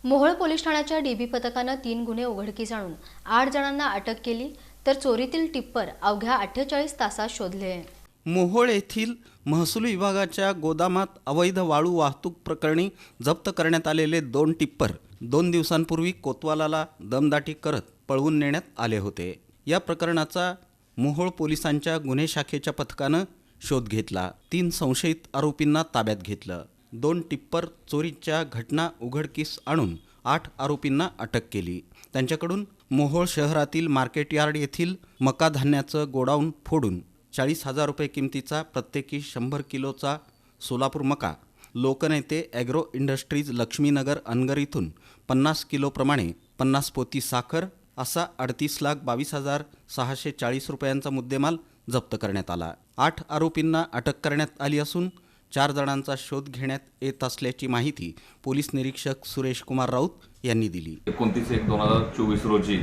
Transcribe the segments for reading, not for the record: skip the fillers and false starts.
Mohol police ठाण्याच्या dB पथकानं 3 गुन्हे उघडकीस आणून 8 जणांना अटक केली, तर चोरीतील टिप्पर अवघ्या 48 तासात शोधले. मोहोळ येथील महसूल विभागाच्या गोदामात अवैध वाळू वाहतूक प्रकरणी जप्त करण्यात आलेले 2 टिप्पर 2 दिवसांपूर्वी कोतवालाला दमदाटी करत पळवून नेण्यात आले होते. या प्रकरणाचा मोहोळ पोलिसांच्या गुन्हे शाखेच्या पथकानं शोध घेतला. 3 संशयित आरोपींना ताब्यात घेतलं. 2 टिप्पर चोरीच्या घटना उघडकीस आणून 8 आरोपींना अटक केली. त्यांच्याकडून मोहोळ शहरातील मार्केट यार्ड येथील मका धान्याचं गोडाऊन फोडून 40,000 रुपये किमतीचा प्रत्येकी 100 किलोचा सोलापूर मका, लोकनेते ॲग्रो इंडस्ट्रीज लक्ष्मीनगर अनगर इथून 50 किलोप्रमाणे 50 पोती साखर असा 38,22,640 रुपयांचा मुद्देमाल जप्त करण्यात आला. 8 आरोपींना अटक करण्यात आली असून 4 जणांचा शोध घेण्यात येत असल्याची माहिती पोलीस निरीक्षक सुरेश कुमार राऊत यांनी दिली. 29/1/2024 रोजी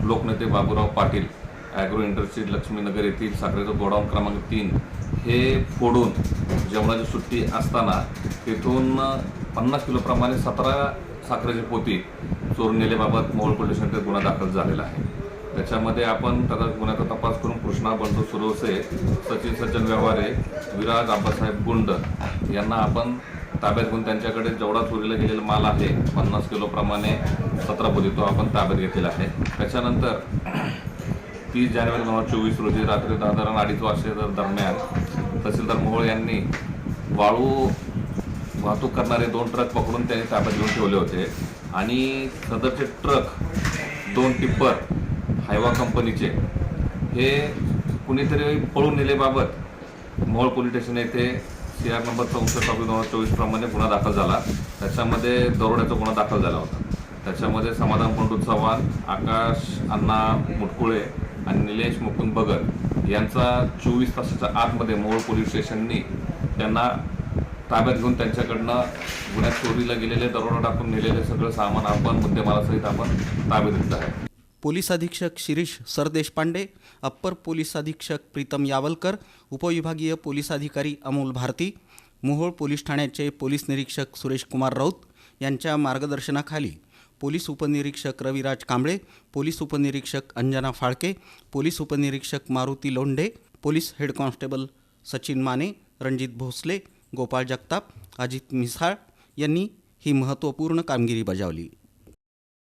लोकनेते बाबूराव पाटील ॲग्रो इंडस्ट्रीज लक्ष्मीनगर येथील साखरेचं गोडाऊन क्रमांक 3 हे फोडून जेवणाची सुट्टी असताना तिथून 50 किलोप्रमाणे 17 साखरेची पोती चोरून नेल्याबाबत मोहोळ पोलीस स्टेशनमध्ये गुन्हा दाखल झालेला आहे. त्याच्यामध्ये आपण त्याचा गुन्ह्याचा तपास करून कृष्णा बंधू सुरवसे, सचिन सज्जन व्यवहारे, विराज आबासाहेब गुंड यांना आपण ताब्यात घेऊन त्यांच्याकडे जेवढा चोरीला गेलेला माल आहे 50 किलोप्रमाणे 17 पोती तो आपण ताब्यात घेतलेला आहे. त्याच्यानंतर 30 जानेवारी 2024 रोजी रात्री 2:30 वाजता दरम्यान तहसीलदार मोहोळ यांनी वाळू वाहतूक करणारे 2 ट्रक पकडून त्यांनी ताब्यात घेऊन ठेवले होते आणि सदरचे ट्रक 2 टिप्पर हायवा कंपनीचे हे कुणीतरी पळून नेल्याबाबत मोहोळ पोलीस स्टेशन येथे CR नंबर 64/2024 प्रमाणे गुन्हा दाखल झाला. त्याच्यामध्ये दरोड्याचा गुन्हा दाखल झाला होता. त्याच्यामध्ये समाधान पंडू चव्हाण, आकाश अण्णा मुटकुळे आणि निलेश मुकुंद बगर यांचा 24 तासाच्या आतमध्ये मोहोळ पोलीस स्टेशननी त्यांना ताब्यात घेऊन त्यांच्याकडनं गुन्ह्यात चोरीला गेलेले, दरोडा टाकून नेलेले सगळं सामान आपण मुद्देमालासहित आपण ताब्यात घेतलं आहे. पोलीस अधीक्षक शिरीष सरदेशपांडे, अप्पर पोलीस अधीक्षक प्रीतम यावलकर, उपविभागीय पोलीस अधिकारी अमोल भारती, मोहोळ पोलीस ठाण्याचे पोलीस निरीक्षक सुरेश कुमार राऊत यांच्या मार्गदर्शनाखाली पोलीस उपनिरीक्षक रविराज कांबळे, पोलीस उपनिरीक्षक अंजना फाळके, पोलीस उपनिरीक्षक Maruti Londhe, police head constable Sachin Mane, Ranjit Bhosale, Gopal Jagtap, Ajit Misal यांनी ही महत्त्वपूर्ण कामगिरी बजावली.